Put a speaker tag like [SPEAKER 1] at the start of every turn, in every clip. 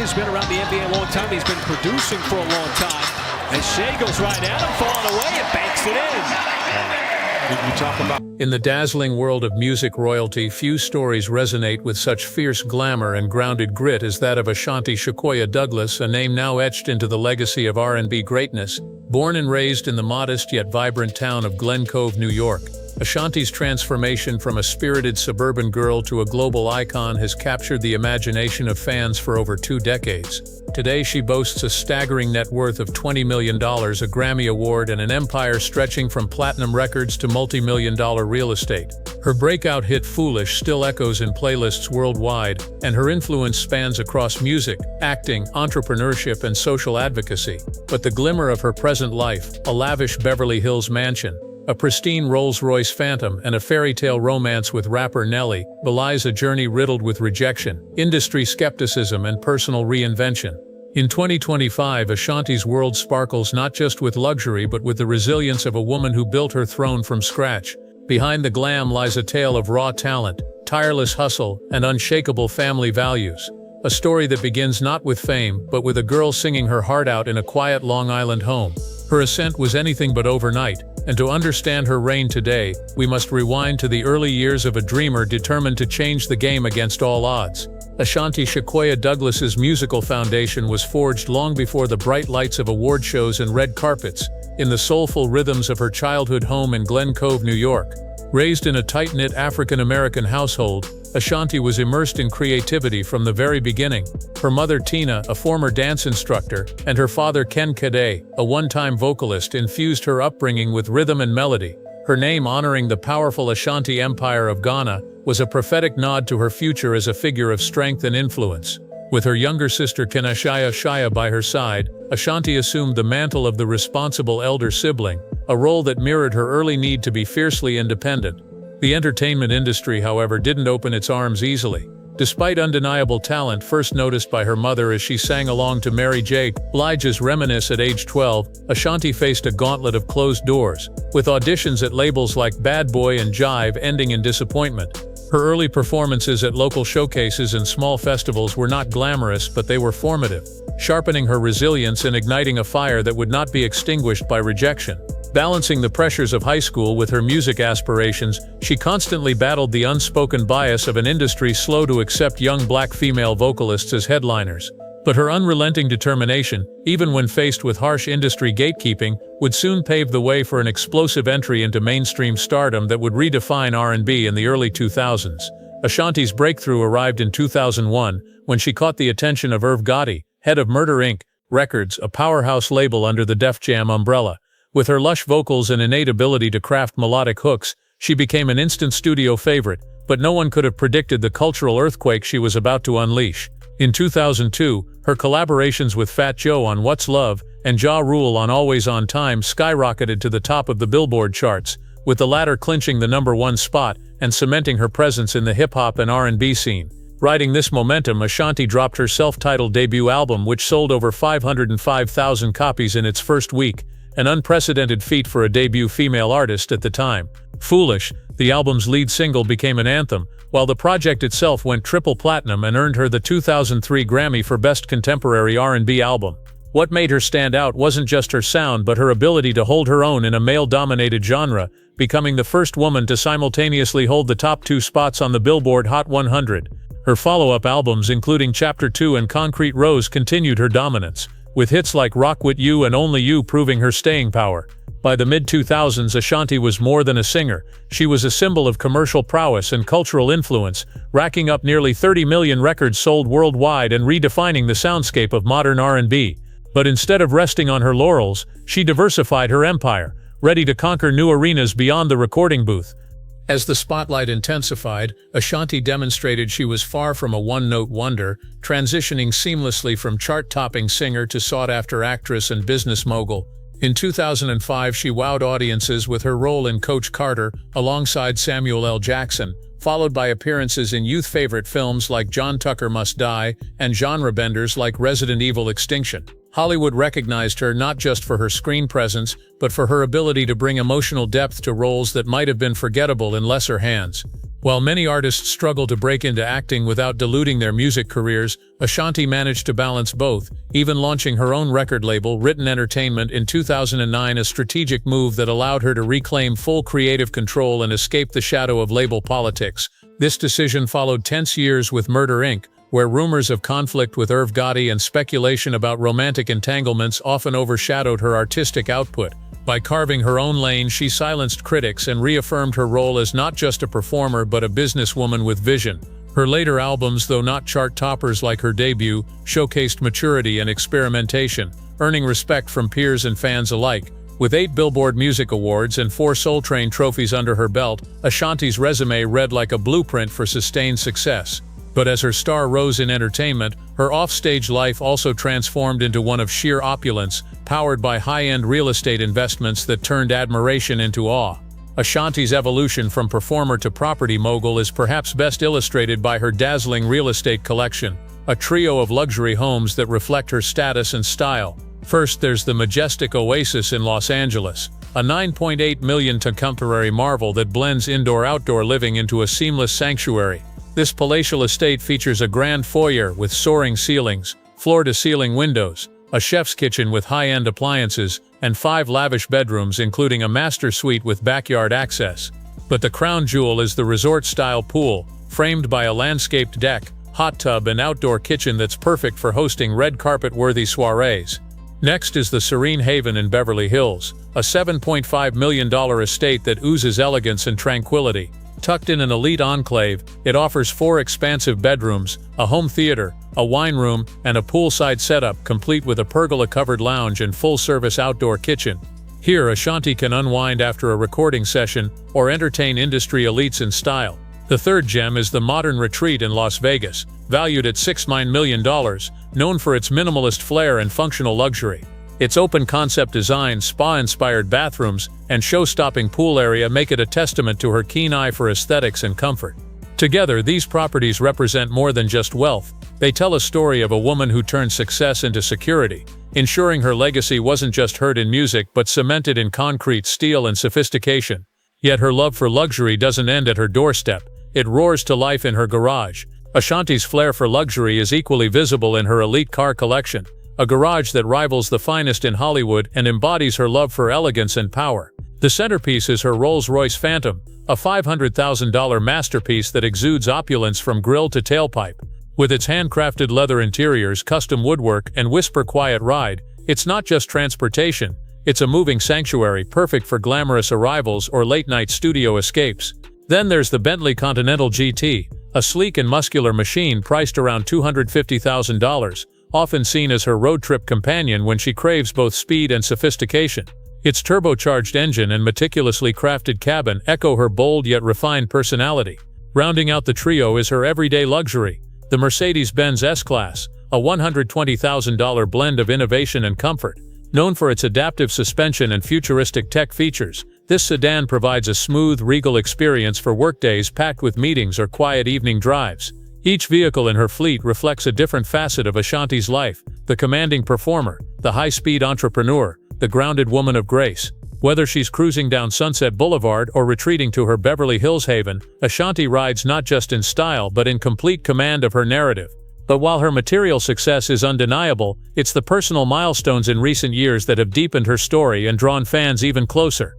[SPEAKER 1] has been around the NBA a long time. He's been producing for a long time. And Shai goes right at him, falling away, and banks it in. You talk about
[SPEAKER 2] In the dazzling world of music royalty, few stories resonate with such fierce glamour and grounded grit as that of Ashanti Shakoya Douglas, a name now etched into the legacy of R&B greatness. Born and raised in the modest yet vibrant town of Glen Cove, New York, Ashanti's transformation from a spirited suburban girl to a global icon has captured the imagination of fans for over 2 decades. Today she boasts a staggering net worth of $20 million, a Grammy Award, and an empire stretching from platinum records to multi-million-dollar real estate. Her breakout hit Foolish still echoes in playlists worldwide, and her influence spans across music, acting, entrepreneurship, and social advocacy. But the glimmer of her present life, a lavish Beverly Hills mansion, a pristine Rolls-Royce Phantom, and a fairy tale romance with rapper Nelly, belies a journey riddled with rejection, industry skepticism, and personal reinvention. In 2025, Ashanti's world sparkles not just with luxury but with the resilience of a woman who built her throne from scratch. Behind the glam lies a tale of raw talent, tireless hustle, and unshakable family values. A story that begins not with fame, but with a girl singing her heart out in a quiet Long Island home. Her ascent was anything but overnight, and to understand her reign today, we must rewind to the early years of a dreamer determined to change the game against all odds. Ashanti Shakoya Douglas's musical foundation was forged long before the bright lights of award shows and red carpets, in the soulful rhythms of her childhood home in Glen Cove, New York. Raised in a tight-knit African-American household, Ashanti was immersed in creativity from the very beginning. Her mother Tina, a former dance instructor, and her father Ken Kade, a one-time vocalist, infused her upbringing with rhythm and melody. Her name, honoring the powerful Ashanti Empire of Ghana, was a prophetic nod to her future as a figure of strength and influence. With her younger sister Kenashia Shia by her side, Ashanti assumed the mantle of the responsible elder sibling, a role that mirrored her early need to be fiercely independent. The entertainment industry, however, didn't open its arms easily. Despite undeniable talent first noticed by her mother as she sang along to Mary J. Blige's Reminisce at age 12, Ashanti faced a gauntlet of closed doors, with auditions at labels like Bad Boy and Jive ending in disappointment. Her early performances at local showcases and small festivals were not glamorous, but they were formative, sharpening her resilience and igniting a fire that would not be extinguished by rejection. Balancing the pressures of high school with her music aspirations, she constantly battled the unspoken bias of an industry slow to accept young black female vocalists as headliners. But her unrelenting determination, even when faced with harsh industry gatekeeping, would soon pave the way for an explosive entry into mainstream stardom that would redefine R&B in the early 2000s. Ashanti's breakthrough arrived in 2001, when she caught the attention of Irv Gotti, head of Murder Inc. Records, a powerhouse label under the Def Jam umbrella. With her lush vocals and innate ability to craft melodic hooks, she became an instant studio favorite, but no one could have predicted the cultural earthquake she was about to unleash. In 2002, her collaborations with Fat Joe on What's Love and Ja Rule on Always on Time skyrocketed to the top of the Billboard charts, with the latter clinching the #1 spot and cementing her presence in the hip-hop and R&B scene. Riding this momentum, Ashanti dropped her self-titled debut album, which sold over 505,000 copies in its first week, an unprecedented feat for a debut female artist at the time. Foolish, the album's lead single, became an anthem, while the project itself went triple platinum and earned her the 2003 Grammy for Best Contemporary R&B Album. What made her stand out wasn't just her sound but her ability to hold her own in a male-dominated genre, becoming the first woman to simultaneously hold the top 2 spots on the Billboard Hot 100. Her follow-up albums, including Chapter 2 and Concrete Rose, continued her dominance, with hits like Rock With You and Only You proving her staying power. By the mid-2000s, Ashanti was more than a singer. She was a symbol of commercial prowess and cultural influence, racking up nearly 30 million records sold worldwide and redefining the soundscape of modern R&B. But instead of resting on her laurels, she diversified her empire, ready to conquer new arenas beyond the recording booth. As the spotlight intensified, Ashanti demonstrated she was far from a one-note wonder, transitioning seamlessly from chart-topping singer to sought-after actress and business mogul. In 2005, she wowed audiences with her role in Coach Carter, alongside Samuel L. Jackson, followed by appearances in youth favorite films like John Tucker Must Die and genre benders like Resident Evil Extinction. Hollywood recognized her not just for her screen presence, but for her ability to bring emotional depth to roles that might have been forgettable in lesser hands. While many artists struggle to break into acting without diluting their music careers, Ashanti managed to balance both, even launching her own record label, Written Entertainment, in 2009, a strategic move that allowed her to reclaim full creative control and escape the shadow of label politics. This decision followed tense years with Murder Inc., where rumors of conflict with Irv Gotti and speculation about romantic entanglements often overshadowed her artistic output. By carving her own lane, she silenced critics and reaffirmed her role as not just a performer but a businesswoman with vision. Her later albums, though not chart toppers like her debut, showcased maturity and experimentation, earning respect from peers and fans alike. With 8 Billboard Music Awards and 4 Soul Train trophies under her belt, Ashanti's resume read like a blueprint for sustained success. But as her star rose in entertainment, her offstage life also transformed into one of sheer opulence, powered by high-end real estate investments that turned admiration into awe. Ashanti's evolution from performer to property mogul is perhaps best illustrated by her dazzling real estate collection, a trio of luxury homes that reflect her status and style. First, there's the majestic Oasis in Los Angeles, a 9.8 million contemporary marvel that blends indoor-outdoor living into a seamless sanctuary. This palatial estate features a grand foyer with soaring ceilings, floor-to-ceiling windows, a chef's kitchen with high-end appliances, and 5 lavish bedrooms including a master suite with backyard access. But the crown jewel is the resort-style pool, framed by a landscaped deck, hot tub and outdoor kitchen that's perfect for hosting red carpet-worthy soirees. Next is the Serene Haven in Beverly Hills, a $7.5 million estate that oozes elegance and tranquility. Tucked in an elite enclave, it offers 4 expansive bedrooms, a home theater, a wine room, and a poolside setup complete with a pergola-covered lounge and full-service outdoor kitchen. Here, Ashanti can unwind after a recording session or entertain industry elites in style. The third gem is the Modern Retreat in Las Vegas, valued at $69 million, known for its minimalist flair and functional luxury. Its open-concept design, spa-inspired bathrooms, and show-stopping pool area make it a testament to her keen eye for aesthetics and comfort. Together, these properties represent more than just wealth. They tell a story of a woman who turned success into security, ensuring her legacy wasn't just heard in music but cemented in concrete, steel, and sophistication. Yet her love for luxury doesn't end at her doorstep. It roars to life in her garage. Ashanti's flair for luxury is equally visible in her elite car collection, a garage that rivals the finest in Hollywood and embodies her love for elegance and power. The centerpiece is her Rolls-Royce Phantom, a $500,000 masterpiece that exudes opulence from grille to tailpipe. With its handcrafted leather interiors, custom woodwork, and whisper-quiet ride, it's not just transportation, it's a moving sanctuary perfect for glamorous arrivals or late-night studio escapes. Then there's the Bentley Continental GT, a sleek and muscular machine priced around $250,000, often seen as her road trip companion when she craves both speed and sophistication. Its turbocharged engine and meticulously crafted cabin echo her bold yet refined personality. Rounding out the trio is her everyday luxury, the Mercedes-Benz S-Class, a $120,000 blend of innovation and comfort. Known for its adaptive suspension and futuristic tech features, this sedan provides a smooth, regal experience for workdays packed with meetings or quiet evening drives. Each vehicle in her fleet reflects a different facet of Ashanti's life: the commanding performer, the high-speed entrepreneur, the grounded woman of grace. Whether she's cruising down Sunset Boulevard or retreating to her Beverly Hills haven, Ashanti rides not just in style but in complete command of her narrative. But while her material success is undeniable, it's the personal milestones in recent years that have deepened her story and drawn fans even closer.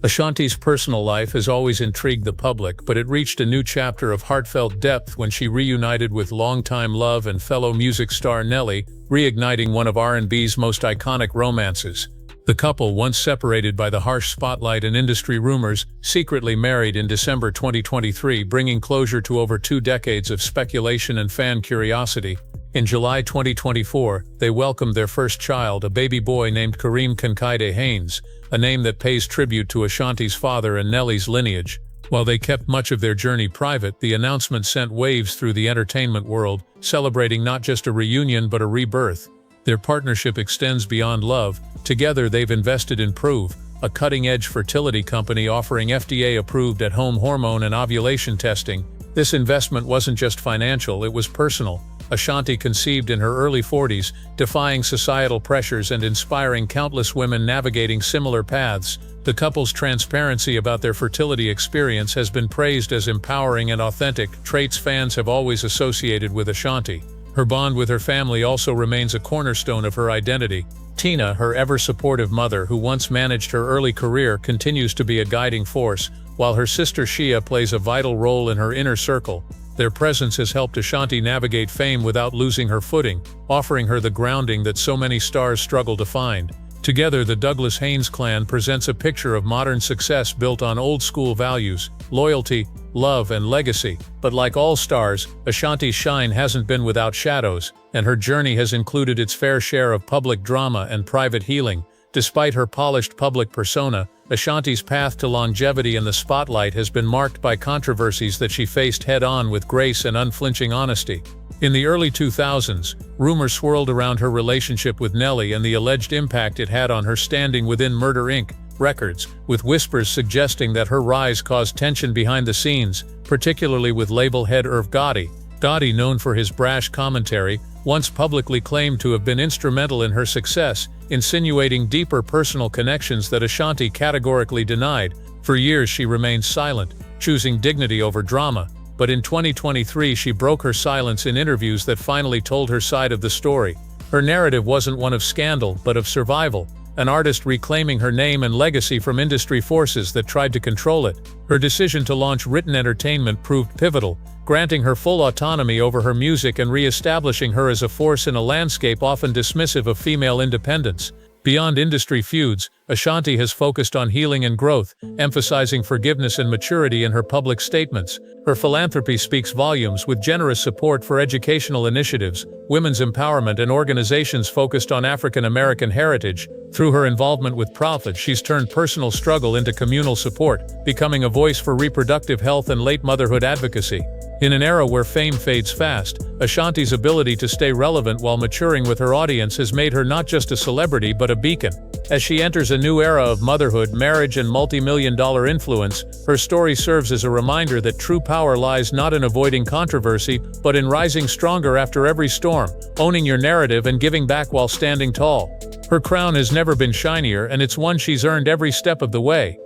[SPEAKER 2] Ashanti's personal life has always intrigued the public, but it reached a new chapter of heartfelt depth when she reunited with longtime love and fellow music star Nelly, reigniting one of R&B's most iconic romances. The couple, once separated by the harsh spotlight and industry rumors, secretly married in December 2023, bringing closure to over 2 decades of speculation and fan curiosity. In July 2024, they welcomed their first child, a baby boy named Kareem Kinkaide Haynes, a name that pays tribute to Ashanti's father and Nelly's lineage. While they kept much of their journey private, the announcement sent waves through the entertainment world, celebrating not just a reunion but a rebirth. Their partnership extends beyond love. Together they've invested in Prove, a cutting-edge fertility company offering FDA-approved at-home hormone and ovulation testing. This investment wasn't just financial, it was personal. Ashanti conceived in her early 40s, defying societal pressures and inspiring countless women navigating similar paths. The couple's transparency about their fertility experience has been praised as empowering and authentic, traits fans have always associated with Ashanti. Her bond with her family also remains a cornerstone of her identity. Tina, her ever-supportive mother who once managed her early career, continues to be a guiding force, while her sister Shia plays a vital role in her inner circle. Their presence has helped Ashanti navigate fame without losing her footing, offering her the grounding that so many stars struggle to find. Together, the Douglas-Haynes clan presents a picture of modern success built on old-school values, loyalty, love, and legacy. But like all stars, Ashanti's shine hasn't been without shadows, and her journey has included its fair share of public drama and private healing. Despite her polished public persona, Ashanti's path to longevity in the spotlight has been marked by controversies that she faced head-on with grace and unflinching honesty. In the early 2000s, rumors swirled around her relationship with Nelly and the alleged impact it had on her standing within Murder Inc. records, with whispers suggesting that her rise caused tension behind the scenes, particularly with label head Irv Gotti. Gotti, known for his brash commentary, once publicly claimed to have been instrumental in her success, insinuating deeper personal connections that Ashanti categorically denied. For years she remained silent, choosing dignity over drama, but in 2023 she broke her silence in interviews that finally told her side of the story. Her narrative wasn't one of scandal, but of survival, an artist reclaiming her name and legacy from industry forces that tried to control it. Her decision to launch written entertainment proved pivotal, granting her full autonomy over her music and re-establishing her as a force in a landscape often dismissive of female independence. Beyond industry feuds, Ashanti has focused on healing and growth, emphasizing forgiveness and maturity in her public statements. Her philanthropy speaks volumes, with generous support for educational initiatives, women's empowerment, and organizations focused on African American heritage. Through her involvement with Prophet, she's turned personal struggle into communal support, becoming a voice for reproductive health and late motherhood advocacy. In an era where fame fades fast, Ashanti's ability to stay relevant while maturing with her audience has made her not just a celebrity but a beacon. As she enters a new era of motherhood, marriage, and multi-million-dollar influence, her story serves as a reminder that true power lies not in avoiding controversy, but in rising stronger after every storm, owning your narrative and giving back while standing tall. Her crown has never been shinier, and it's one she's earned every step of the way.